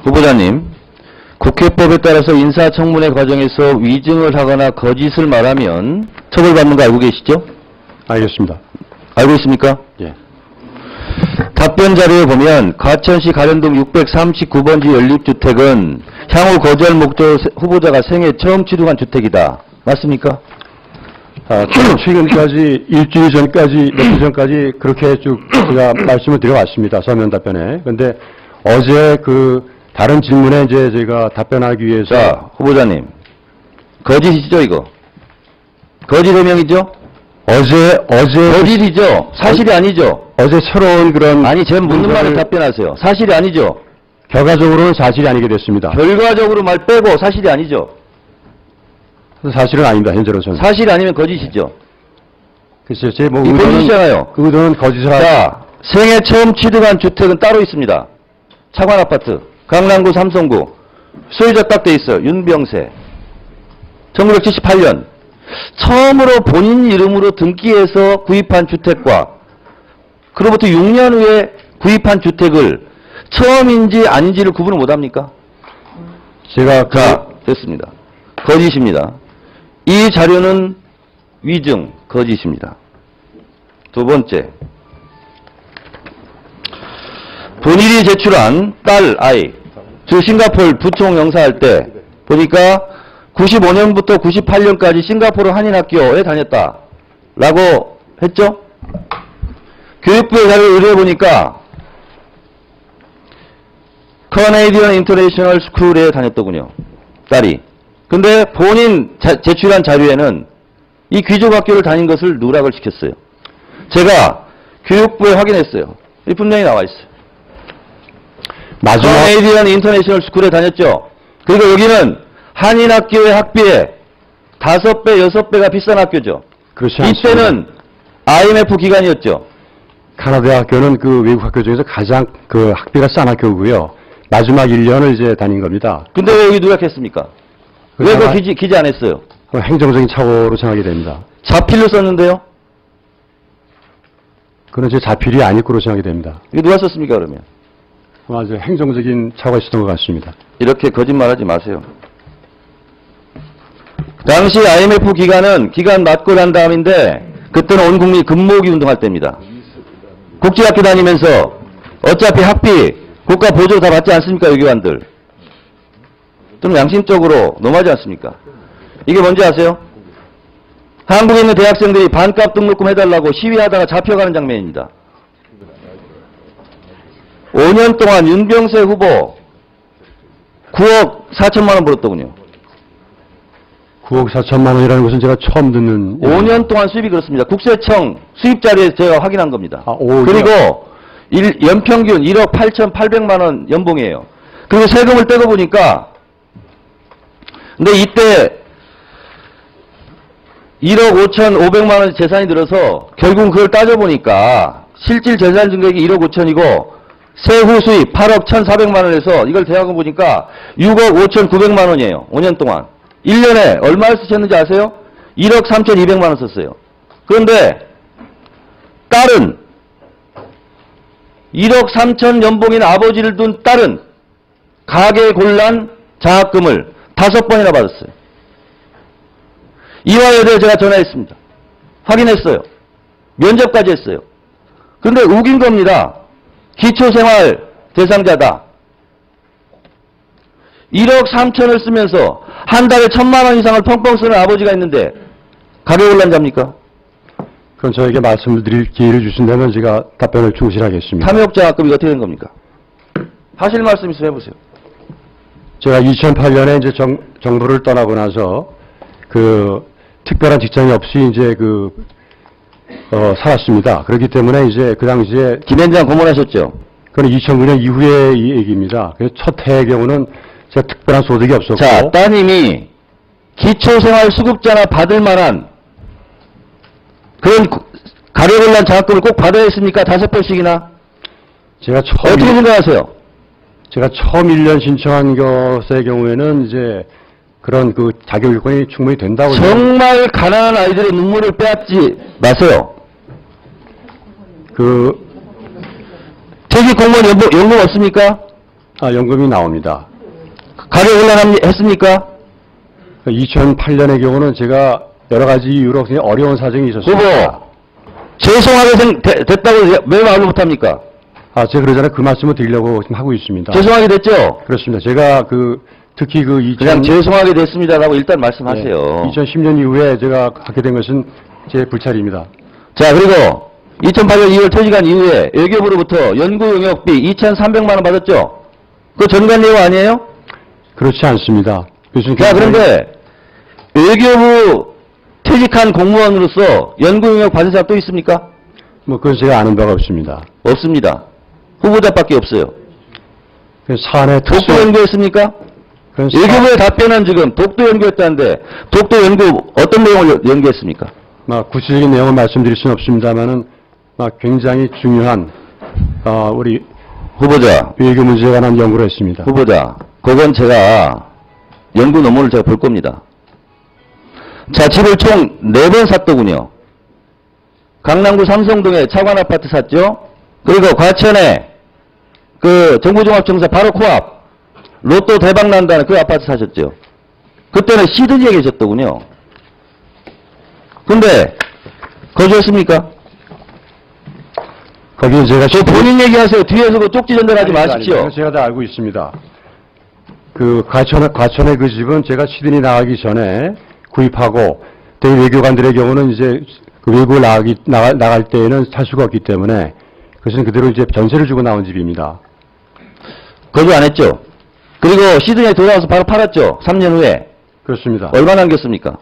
후보자님, 국회법에 따라서 인사청문회 과정에서 위증을 하거나 거짓을 말하면 처벌받는 거 알고 계시죠? 알겠습니다. 알고 있습니까? 예. 답변 자료에 보면 과천시 가련동 639번지 연립주택은 향후 거주할 목적 후보자가 생애 처음 취득한 주택이다. 맞습니까? 최근까지 일주일 전까지 며칠 전까지 그렇게 쭉 제가 말씀을 드려왔습니다. 서면 답변에. 그런데 어제 그 다른 질문에 이제 제가 답변하기 위해서 자, 후보자님, 거짓이죠 이거? 거짓 해명이죠? 어제 거짓이죠? 사실이 아니죠? 어제 새로운 그런 아니, 제 묻는 말에 답변하세요. 사실이 아니죠? 결과적으로는 사실이 아니게 됐습니다. 결과적으로 말 빼고 사실이 아니죠? 사실은 아닙니다. 현재로서는. 사실이 아니면 거짓이죠? 글쎄요, 제 뭐 거짓이잖아요. 그 의도는 거짓을 자, 생애 처음 취득한 주택은 따로 있습니다. 차관 아파트, 강남구 삼성구, 소유자 딱 돼 있어요. 윤병세. 1978년 처음으로 본인 이름으로 등기해서 구입한 주택과 그로부터 6년 후에 구입한 주택을 처음인지 아닌지를 구분을 못합니까? 제가 자, 됐습니다. 거짓입니다. 이 자료는 위증, 거짓입니다. 두 번째, 본인이 제출한 딸, 아이, 저 싱가포르 부총 영사할 때 보니까 95년부터 98년까지 싱가포르 한인학교에 다녔다 라고 했죠? 교육부의 자료를 의뢰해보니까 커네디언 인터내셔널 스쿨에 다녔더군요. 딸이. 근데 본인 제출한 자료에는 이 귀족학교를 다닌 것을 누락을 시켰어요. 제가 교육부에 확인했어요. 분명히 나와 있어요. 커네디언 인터내셔널 스쿨에 다녔죠. 그리고 여기는 한인학교의 학비에 5배, 6배가 비싼 학교죠. 그렇지 않습니다. 이때는 IMF 기간이었죠. 카나다 학교는 그 외국 학교 중에서 가장 그 학비가 싼 학교고요. 마지막 1년을 이제 다닌 겁니다. 근데 왜 여기 누락했습니까? 왜 그거 기재 안 했어요? 행정적인 착오로 생각이 됩니다. 자필로 썼는데요? 그건 제 자필이 아닐 거로 생각이 됩니다. 이거 누가 썼습니까, 그러면? 아주 행정적인 착오가 있었던 것 같습니다. 이렇게 거짓말하지 마세요. 당시 IMF 기간은 기간 맞고 난 다음인데 그때는 온 국민이 금모으기 운동할 때입니다. 국제학교 다니면서 어차피 학비, 국가 보조 다 받지 않습니까, 유교관들? 좀 양심적으로 너무하지 않습니까? 이게 뭔지 아세요? 한국에 있는 대학생들이 반값 등록금 해달라고 시위하다가 잡혀가는 장면입니다. 5년 동안 윤병세 후보 9억 4천만 원 벌었더군요. 9억 4천만 원이라는 것은 제가 처음 듣는. 5년 동안 수입이 그렇습니다. 국세청 수입 자료에 제가 확인한 겁니다. 오히려. 그리고 연평균 1억 8,800만 원 연봉이에요. 그리고 세금을 떼고 보니까 근데 이때 1억 5,500만 원 재산이 들어서 결국 그걸 따져보니까 실질 재산 증액이 1억 5천이고 세후 수입 8억 1,400만 원에서 이걸 대하고 보니까 6억 5,900만 원이에요. 5년 동안. 1년에 얼마를 쓰셨는지 아세요? 1억 3,200만 원 썼어요. 그런데 딸은 1억 3천 연봉인 아버지를 둔 딸은 가계 곤란 장학금을 5번이나 받았어요. 이화여대에 제가 전화했습니다. 확인했어요. 면접까지 했어요. 그런데 우긴 겁니다. 기초생활 대상자다. 1억 3천을 쓰면서 한 달에 1,000만 원 이상을 펑펑 쓰는 아버지가 있는데 가계 곤란자입니까? 그럼 저에게 말씀을 드릴 기회를 주신다면 제가 답변을 충실하겠습니다. 탐욕장학금이 어떻게 된 겁니까? 하실 말씀 있으면 해보세요. 제가 2008년에 이제 정부를 떠나고 나서 그 특별한 직장이 없이 이제 살았습니다. 그렇기 때문에 이제 그 당시에 김현장 고문하셨죠? 그건 2009년 이후의 이 얘기입니다. 그래서 첫 해의 경우는 제가 특별한 소득이 없었고. 자, 따님이 기초생활수급자나 받을 만한 그런 가계곤란 장학금을 꼭 받아야 했습니까? 5번씩이나? 제가 어떻게 생각하세요? 제가 처음 1년 신청한 것의 경우에는 이제 그런 그 자격 요건이 충분히 된다고. 정말 가난한 아이들의 눈물을 빼앗지 마세요. 그 퇴직 공무원 연금 없습니까? 연금이 나옵니다. 가계 혼란했습니까? 2008년의 경우는 제가 여러 가지 이유로 굉장히 어려운 사정이 있었습니다. 후보, 죄송하게 됐다고 왜 말을 못합니까? 제가 그러잖아요. 그 말씀을 드리려고 지금 하고 있습니다. 죄송하게 됐죠? 그렇습니다. 제가 특히 그냥 죄송하게 됐습니다라고 일단 말씀하세요. 2010년 이후에 제가 갖게 된 것은 제 불찰입니다. 자, 그리고 2008년 2월 퇴직한 이후에 외교부로부터 연구 용역비 2,300만 원 받았죠? 그거 전관 내용 아니에요? 그렇지 않습니다. 자, 그런데 외교부 퇴직한 공무원으로서 연구 용역 받은 사람 또 있습니까? 그건 제가 아는 바가 없습니다. 없습니다. 후보자밖에 없어요. 사안의 독도 연구했습니까? 외교부의 답변은 지금 독도 연구했다는데 독도 연구 어떤 내용을 연구했습니까? 구체적인 내용을 말씀드릴 수는 없습니다만은 굉장히 중요한 우리 후보자 외교 문제에 관한 연구를 했습니다. 후보자, 그건 제가 연구 논문을 제가 볼 겁니다. 자, 집을 총 4번 샀더군요. 강남구 삼성동에 차관 아파트 샀죠. 그리고 과천에 그 정부종합청사 바로 코앞 로또 대박 난다는 그 아파트 사셨죠. 그때는 시드니에 계셨더군요. 근데 거주했습니까? 거기 제가 본인 얘기하세요. 뒤에서 그 쪽지 전달하지 마십시오. 제가 다 알고 있습니다. 그 과천의 그 집은 제가 시드니 나가기 전에 구입하고 또 외교관들의 경우는 이제 그 외국을 나갈 때에는 살 수가 없기 때문에 그것은 그대로 이제 전세를 주고 나온 집입니다. 거주 안 했죠. 그리고 시드니에 돌아와서 바로 팔았죠. 3년 후에. 그렇습니다. 얼마 남겼습니까?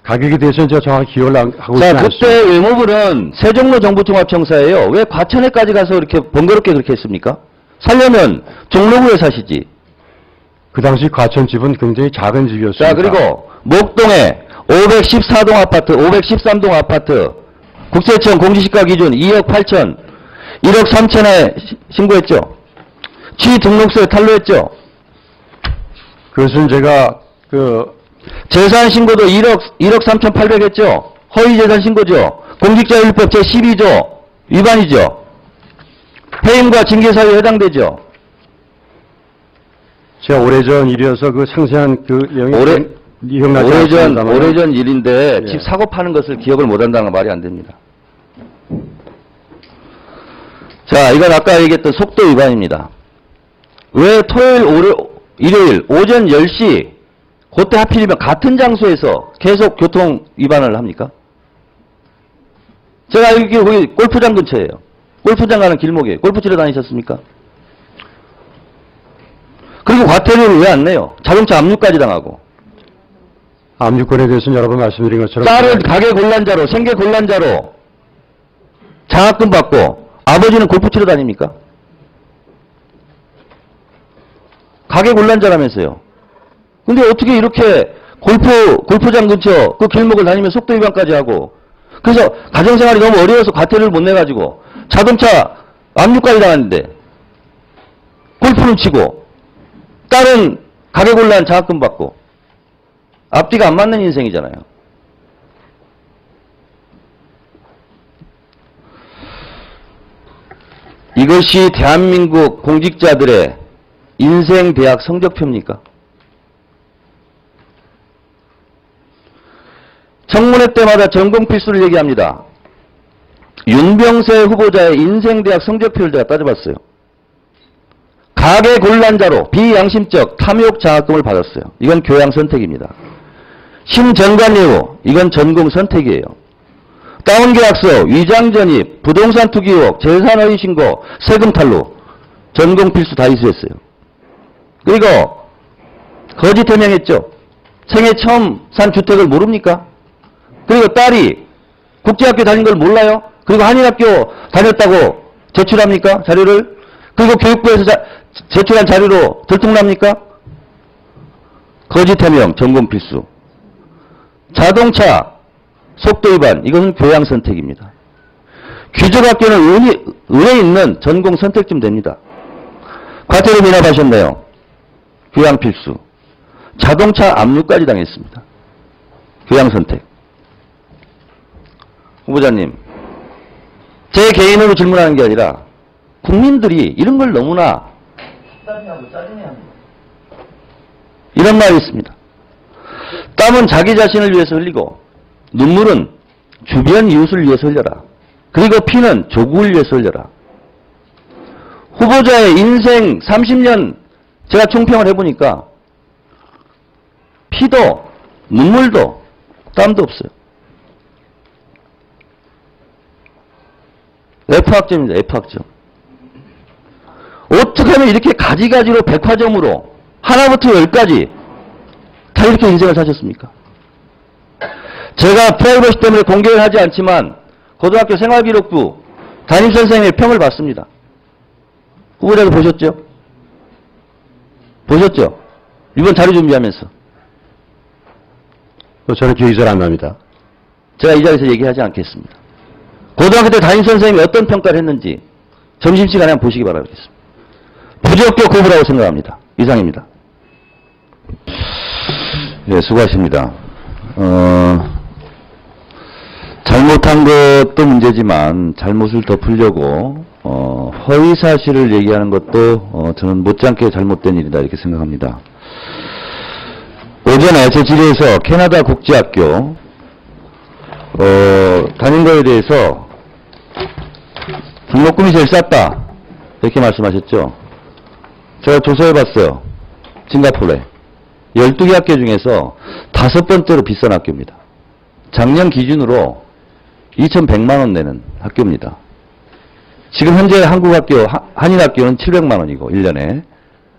가격에 대해서는 제가 정확히 기억을 하고 있지 자, 않습니다. 그때 외무부는 세종로 정부종합청사예요. 왜 과천에까지 가서 이렇게 번거롭게 그렇게 했습니까? 살려면 종로구에 사시지. 그 당시 과천집은 굉장히 작은 집이었습니다. 자, 그리고 목동에 514동 아파트, 513동 아파트, 국세청 공시시가 기준 2억 8천, 1억 3천에 신고했죠. 취등록세 탄로했죠. 그것은 제가 재산 신고도 1억 3천 8백 했죠. 허위 재산 신고죠. 공직자윤리법 제12조 위반이죠. 해임과 징계 사유에 해당되죠. 제가 오래전 일이어서 그 상세한 그 내용이 기억나지 않습니다만 오래전 일인데 예. 집 사고 파는 것을 기억을 못한다는 건 말이 안 됩니다. 자, 이건 아까 얘기했던 속도 위반입니다. 왜 토요일, 일요일 오전 10시 그때 하필이면 같은 장소에서 계속 교통 위반을 합니까? 제가 알기로 거기 골프장 근처예요. 골프장 가는 길목에 골프 치러 다니셨습니까? 그리고 과태료를 왜 안 내요? 자동차 압류까지 당하고. 압류권에 대해서는 여러 번 말씀드린 것처럼 딸을 가게 곤란자로, 생계 곤란자로 장학금 받고 아버지는 골프 치러 다닙니까? 가게 곤란자라면서요. 근데 어떻게 이렇게 골프장 근처 그 길목을 다니면 속도 위반까지 하고 그래서 가정생활이 너무 어려워서 과태료를 못 내가지고 자동차 압류까지 당하는데 골프는 치고 딸은 가게 곤란 장학금 받고 앞뒤가 안 맞는 인생이잖아요. 이것이 대한민국 공직자들의 인생 대학 성적표입니까? 청문회 때마다 전공 필수를 얘기합니다. 윤병세 후보자의 인생 대학 성적표를 제가 따져봤어요. 가계 곤란자로 비양심적 탐욕 장학금을 받았어요. 이건 교양 선택입니다. 심정관예우, 이건 전공 선택이에요. 다운계약서, 위장전입, 부동산 투기 의혹, 재산허위 신고, 세금 탈루, 전공 필수 다 이수했어요. 그리고 거짓 해명했죠. 생애 처음 산 주택을 모릅니까? 그리고 딸이 국제학교 다닌 걸 몰라요? 그리고 한인학교 다녔다고 제출합니까? 자료를? 그리고 교육부에서 제출한 자료로 들통납니까? 거짓 해명, 전공 필수. 자동차 속도 위반, 이것은 교양 선택입니다. 귀족학교는 은에 있는 전공 선택쯤 됩니다. 과태료 미납하셨네요. 교양 필수. 자동차 압류까지 당했습니다. 교양 선택. 후보자님, 제 개인으로 질문하는 게 아니라 국민들이 이런 걸 너무나 짜증내고 짜증내야 합니다. 이런 말이 있습니다. 땀은 자기 자신을 위해서 흘리고 눈물은 주변 이웃을 위해서 흘려라. 그리고 피는 조국을 위해서 흘려라. 후보자의 인생 30년 제가 총평을 해보니까 피도 눈물도 땀도 없어요. F학점입니다. F학점. 어떻게 하면 이렇게 가지가지로 백화점으로 하나부터 열까지 다 이렇게 인생을 사셨습니까? 제가 프라이버시 때문에 공개를 하지 않지만 고등학교 생활기록부 담임선생님의 평을 받습니다. 후보자도 보셨죠? 보셨죠? 이번 자료 준비하면서. 저는 기억이 잘 안 납니다. 제가 이 자리에서 얘기하지 않겠습니다. 고등학교 때 담임선생님이 어떤 평가를 했는지 점심시간에 한번 보시기 바라겠습니다. 부적격 거부라고 생각합니다. 이상입니다. 네, 수고하십니다. 잘못한 것도 문제지만 잘못을 덮으려고 허위사실을 얘기하는 것도 저는 못지않게 잘못된 일이다 이렇게 생각합니다. 오전에 제 질의에서 캐나다 국제학교 다닌 거에 대해서 등록금이 제일 쌌다 이렇게 말씀하셨죠. 제가 조사해봤어요. 싱가포르에 12개 학교 중에서 5번째로 비싼 학교입니다. 작년 기준으로 2,100만 원 내는 학교입니다. 지금 현재 한국 학교, 한인 학교는 700만 원이고 1년에.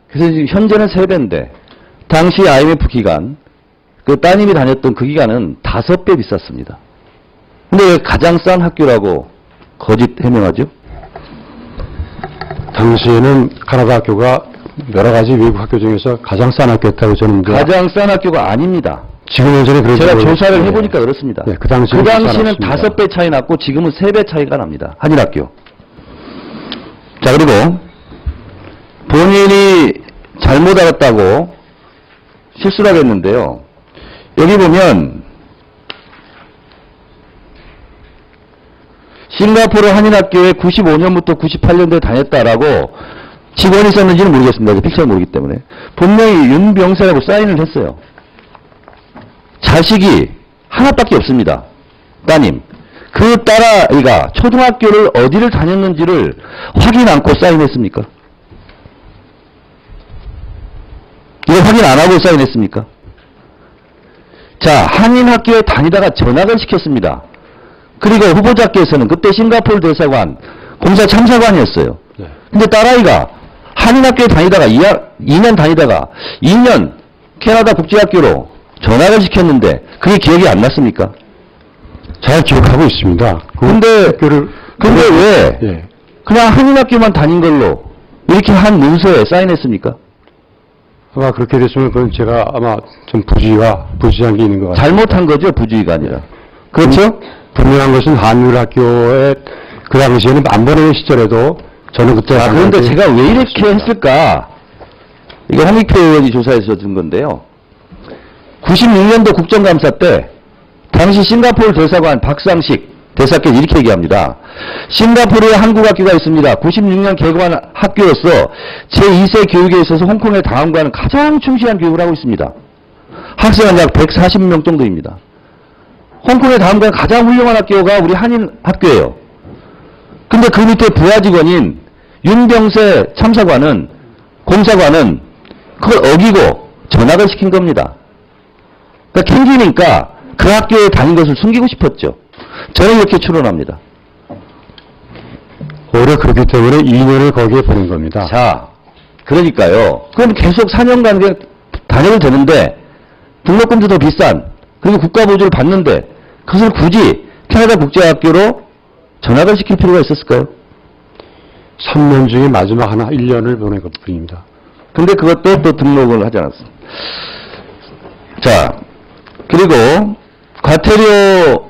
그래서 지금 현재는 3배인데 당시 IMF 기간 그 따님이 다녔던 그 기간은 5배 비쌌습니다. 근데 왜 가장 싼 학교라고 거짓 해명하죠? 당시에는 카나다 학교가 여러 가지 외국 학교 중에서 가장 싼 학교였다고 저는 가장 싼 학교가 아닙니다. 지금 현재는 그렇죠. 제가 조사를 해보니까 그렇습니다. 네, 그 당시는 5배 차이 났고 지금은 3배 차이가 납니다. 한인학교. 자, 그리고 본인이 잘못 알았다고 실수를 하겠는데요. 여기 보면 싱가포르 한인학교에 95년부터 98년도에 다녔다라고 직원이 썼는지는 모르겠습니다. 픽처를 모르기 때문에. 분명히 윤병세라고 사인을 했어요. 자식이 하나밖에 없습니다. 따님. 그 딸아이가 초등학교를 어디를 다녔는지를 확인 않고 사인했습니까? 이거 확인 안 하고 사인했습니까? 자, 한인학교에 다니다가 전학을 시켰습니다. 그리고 후보자께서는 그때 싱가포르 대사관 공사 참사관이었어요. 네. 근데 딸아이가 한인학교에 다니다가 2년 다니다가 2년 캐나다 국제학교로 전학을 시켰는데 그게 기억이 안 났습니까? 잘 기억하고 있습니다. 근데 왜 예. 그냥 한인학교만 다닌 걸로 이렇게 한 문서에 사인했습니까? 아마 그렇게 됐으면 그건 제가 아마 좀 부주의한 게 있는 것 같아요. 잘못한 거죠, 부주의가 아니라. 그렇죠? 분명한 것은 한글 학교에 그 당시에는 안 보내는 시절에도 저는 그때 그런데 제가 왜 이렇게 했을까? 이거 홍익표 의원이 조사해서 준 건데요. 96년도 국정감사 때 당시 싱가포르 대사관 박상식 대사께서 이렇게 얘기합니다. 싱가포르에 한국 학교가 있습니다. 96년 개관한 학교로서 제2세 교육에 있어서 홍콩의 다음과는 가장 충실한 교육을 하고 있습니다. 학생은 약 140명 정도입니다. 홍콩의 다음과는 가장 훌륭한 학교가 우리 한인 학교예요. 근데 그 밑에 부하 직원인 윤병세 참사관은, 공사관은 그걸 어기고 전학을 시킨 겁니다. 그러니까 캥기니까 그 학교에 다닌 것을 숨기고 싶었죠. 저는 이렇게 추론합니다. 오히려 그렇기 때문에 2년을 거기에 보낸 겁니다. 자, 그러니까요. 그럼 계속 4년간 그냥 다녀도 되는데 등록금도 더 비싼, 그리고 국가보조를 받는데 그것을 굳이 캐나다 국제학교로 전학을 시킬 필요가 있었을까요? 3년 중에 마지막 1년을 보낸 것 뿐입니다. 근데 그것도 또 등록을 하지 않았습니다. 자, 그리고 과태료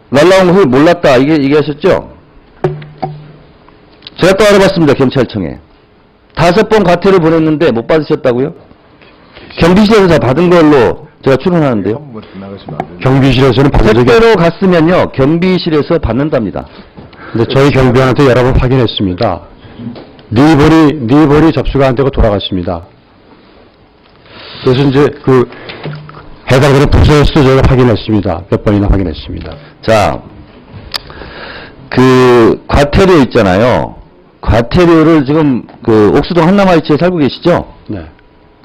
날라온 것을 몰랐다 이게 얘기하셨죠? 제가 또 알아봤습니다. 경찰청에 5번 과태료 보냈는데 못 받으셨다고요? 경비실에서 다 받은 걸로 제가 추론하는데요. 경비실에서는 받은 적이 택배로 갔으면요 경비실에서 받는답니다. 근데 저희 경비원한테 여러 번 확인했습니다. 네 벌이 접수가 안 되고 돌아갔습니다. 그래서 이제 그 해당되는 부서에서도 저희가 확인했습니다. 몇 번이나 확인했습니다. 자, 그 과태료 있잖아요. 과태료를 지금 그 옥수동 한남아이치에 살고 계시죠? 네.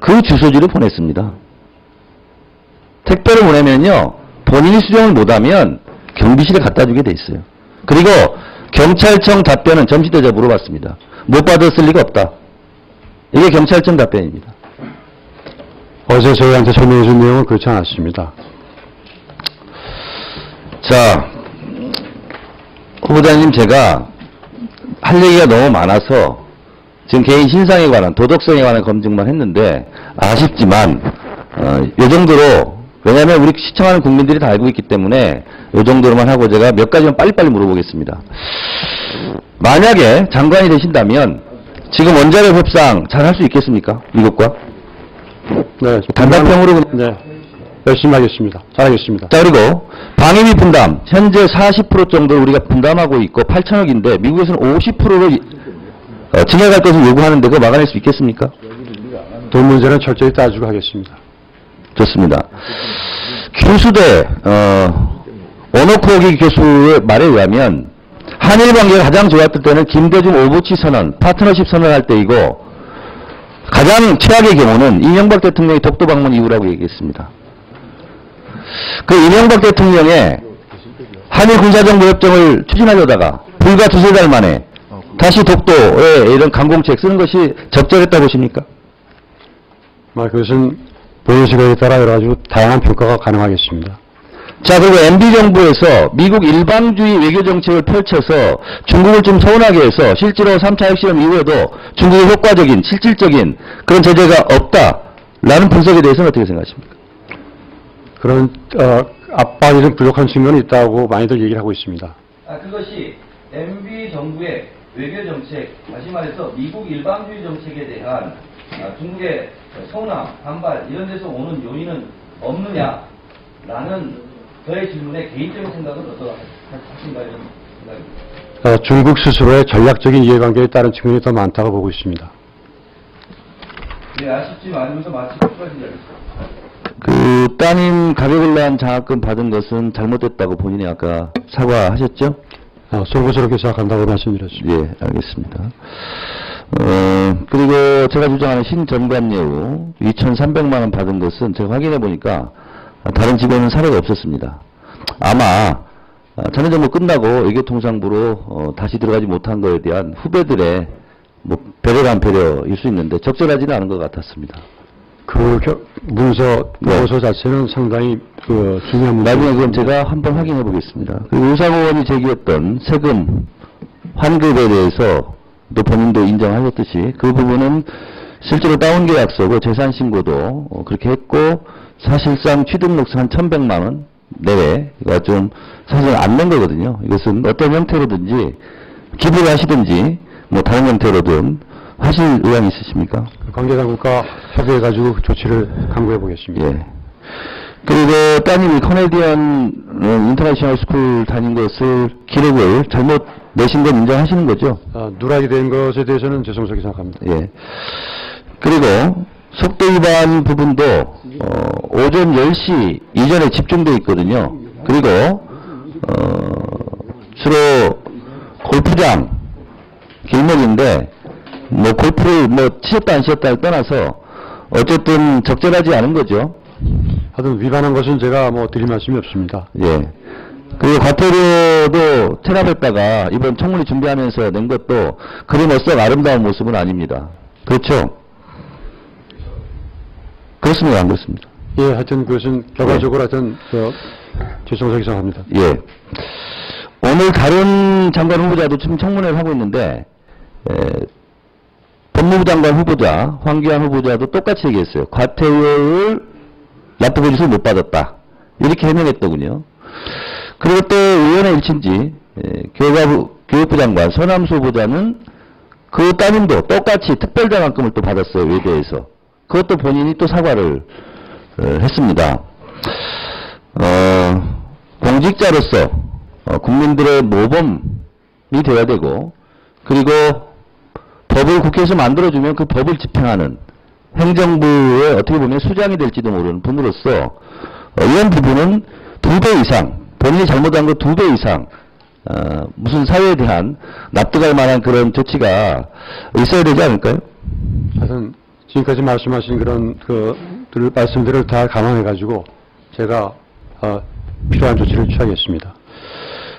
그 주소지를 보냈습니다. 택배를 보내면요, 본인이 수령을 못하면 경비실에 갖다 주게 돼 있어요. 그리고 경찰청 답변은 점심 때 제가 물어봤습니다. 못 받았을 리가 없다. 이게 경찰청 답변입니다. 어제 저희한테 설명해 준 내용은 그렇지 않았습니다. 자, 후보자님, 제가 할 얘기가 너무 많아서 지금 개인 신상에 관한, 도덕성에 관한 검증만 했는데 아쉽지만 이 정도로, 왜냐하면 우리 시청하는 국민들이 다 알고 있기 때문에 이 정도로만 하고 제가 몇 가지만 빨리빨리 물어보겠습니다. 만약에 장관이 되신다면 지금 원자력 협상 잘 할 수 있겠습니까? 미국과? 네. 단답형으로. 네. 열심히 하겠습니다. 잘하겠습니다. 자, 그리고 방위비 분담 현재 40% 정도 우리가 분담하고 있고 8천억인데 미국에서는 50%를 증액할 것을 요구하는데 그거 막아낼 수 있겠습니까? 돈 문제는 철저히 따지고 하겠습니다. 좋습니다. 교수대 오노코기 교수의 말에 의하면 한일 관계가 가장 좋았을 때는 김대중 오부치 선언, 파트너십 선언할 때이고 가장 최악의 경우는 이명박 대통령의 독도 방문 이후라고 얘기했습니다. 그 이명박 대통령의 한일 군사정보협정을 추진하려다가 불과 두세 달 만에 다시 독도에 이런 강공책 쓰는 것이 적절했다고 보십니까? 그것은 본인 시각에 따라 여러 가지 다양한 평가가 가능하겠습니다. 자, 그리고 MB정부에서 미국 일방주의 외교정책을 펼쳐서 중국을 좀 서운하게 해서 실제로 3차 핵실험 이후에도 중국의 효과적인, 실질적인 그런 제재가 없다라는 분석에 대해서는 어떻게 생각하십니까? 그런 압박이 좀 부족한 측면이 있다고 많이들 얘기를 하고 있습니다. 그것이 MB정부의 외교정책, 다시 말해서 미국 일방주의 정책에 대한 중국의 서운함, 반발 이런 데서 오는 요인은 없느냐라는 저의 질문에 개인적인 생각은 어떠하신가요? 생각입니다. 중국 스스로의 전략적인 이해관계에 따른 측면이 더 많다고 보고 있습니다. 네, 아쉽지 않으면서 마치고 추가드리겠습니다. 그 따님 가격을 낳은 장학금 받은 것은 잘못됐다고 본인이 아까 사과하셨죠? 송구스럽게 생각한다고 말씀드렸습니다. 예, 알겠습니다. 그리고 제가 주장하는 신전관예우 2,300만 원 받은 것은 제가 확인해 보니까 다른 직원은 사례가 없었습니다. 아마 전해정보 끝나고 외교통상부로 다시 들어가지 못한 거에 대한 후배들의 뭐 배려간 배려일 수 있는데 적절하지는 않은 것 같았습니다. 그 문서 보고서 자체는 상당히 중요한 문제. 나중에 그럼 제가 한번 확인해 보겠습니다. 그리고 우상 의원이 제기했던 세금 환급에 대해서 또 본인도 인정하셨듯이 그 부분은 실제로 다운계약서고 재산신고도 그렇게 했고 사실상 취득록세 한 1,100만 원 내외가 좀 사실 안 낸 거거든요. 이것은 어떤 형태로든지 기부를 하시든지 뭐 다른 형태로든 하실 의향이 있으십니까? 관계당국과 협의해가지고 조치를 강구해 보겠습니다. 예. 그리고 따님이 커네디언 인터내셔널 스쿨 다닌 것을 기록을 잘못 내신 건 인정하시는 거죠? 누락이 된 것에 대해서는 죄송스럽게 생각합니다. 예. 그리고 속도 위반 부분도 오전 10시 이전에 집중되어 있거든요. 그리고 주로 골프장 길목인데 뭐 골프를 뭐 치셨다 안 치셨다를 떠나서 어쨌든 적절하지 않은 거죠. 하여튼 위반한 것은 제가 뭐 드릴 말씀이 없습니다. 예. 그리고 과태료도 체납했다가 이번 청문회 준비하면서 낸 것도 그리 멋쩍 아름다운 모습은 아닙니다. 그렇죠? 그렇습니다, 안 그렇습니다? 예, 하여튼 그것은 결과적으로 하여튼 죄송스럽게 생각합니다. 예. 오늘 다른 장관 후보자도 지금 청문회를 하고 있는데 법무부 장관 후보자, 황교안 후보자도 똑같이 얘기했어요. 과태료를 납부해 주셔서 못 받았다. 이렇게 해명했더군요. 그리고 또 의원의 일친지 교육부 장관 서남수 후보자는 그 따님도 똑같이 특별장학금을 또 받았어요. 외대에서. 그것도 본인이 또 사과를 했습니다. 공직자로서 국민들의 모범이 되어야 되고 그리고 법을 국회에서 만들어주면 그 법을 집행하는 행정부의 어떻게 보면 수장이 될지도 모르는 분으로서 이런 부분은 2배 이상, 본인이 잘못한 거 2배 이상 무슨 사회에 대한 납득할 만한 그런 조치가 있어야 되지 않을까요? 하여튼 지금까지 말씀하신 그런 말씀들을 다 감안해가지고 제가 필요한 조치를 취하겠습니다.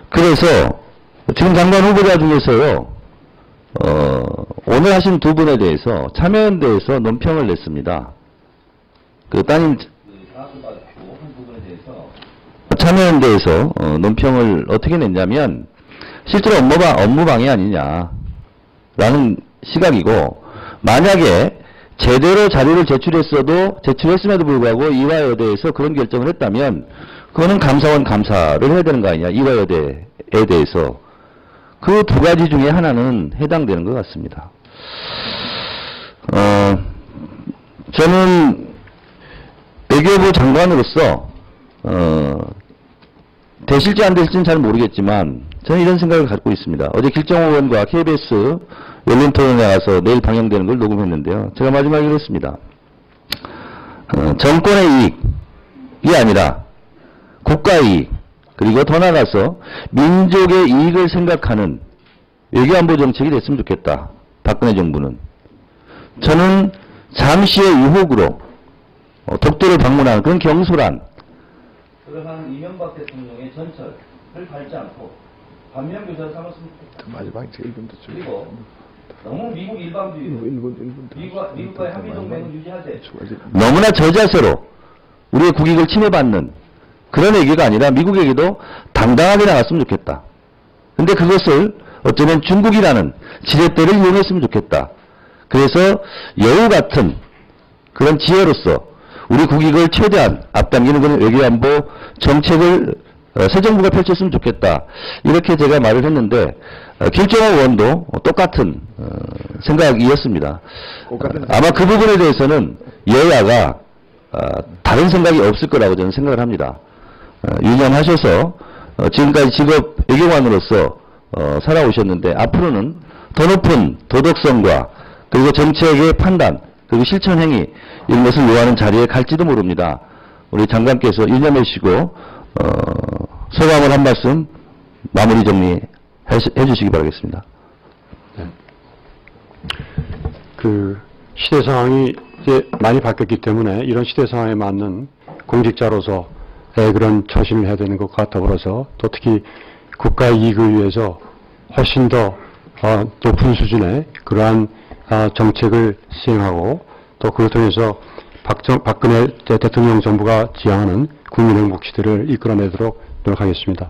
그래서 지금 장관 후보자 중에서요, 오늘 하신 두 분에 대해서 참여연대에서 논평을 냈습니다. 그 따님 참여연대에서 논평을 어떻게 냈냐면 실제로 업무방해 아니냐라는 시각이고, 만약에 제대로 자료를 제출했음에도 불구하고 이화여대에서 그런 결정을 했다면 그거는 감사원 감사를 해야 되는 거 아니냐, 이화여대에 대해서. 그 두 가지 중에 하나는 해당되는 것 같습니다. 저는 외교부 장관으로서 되실지 안 되실지는 잘 모르겠지만 저는 이런 생각을 갖고 있습니다. 어제 길정호 의원과 KBS 열린토론에 가서 내일 방영되는 걸 녹음했는데요. 제가 마지막에 그랬습니다. 정권의 이익이 아니라 국가의 이익, 그리고 더 나아가서 민족의 이익을 생각하는 외교안보 정책이 됐으면 좋겠다. 박근혜 정부는. 저는 잠시의 유혹으로 독도를 방문하는 그런 경솔한 그러한 이명박 대통령의 전철을 밟지 않고 반면교사를 삼았으면 좋겠다. 마지막에 제일 먼저 그리고 너무 미국 일방주의, 미국과의 한미동맹을 유지하되 너무나 저자세로 우리의 국익을 침해받는 그런 얘기가 아니라 미국에게도 당당하게 나갔으면 좋겠다. 근데 그것을 어쩌면 중국이라는 지렛대를 이용했으면 좋겠다. 그래서 여우 같은 그런 지혜로서 우리 국익을 최대한 앞당기는 그런 외교안보 정책을 새 정부가 펼쳤으면 좋겠다. 이렇게 제가 말을 했는데 길정호 의원도 똑같은 생각이었습니다. 아마 그 부분에 대해서는 여야가 다른 생각이 없을 거라고 저는 생각을 합니다. 유념하셔서 지금까지 직업 외교관으로서 살아오셨는데 앞으로는 더 높은 도덕성과 그리고 정책의 판단 그리고 실천 행위 이런 것을 요하는 자리에 갈지도 모릅니다. 우리 장관께서 유념해 주시고 소감을 한 말씀 마무리 정리해 주시기 바라겠습니다. 네. 그 시대 상황이 이제 많이 바뀌었기 때문에 이런 시대 상황에 맞는 공직자로서 그런 처신을 해야 되는 것과 더불어서 또 특히 국가의 이익을 위해서 훨씬 더 높은 수준의 그러한 정책을 시행하고 또 그걸 통해서 박근혜 대통령 정부가 지향하는 국민의 몫들을 이끌어내도록 노력하겠습니다.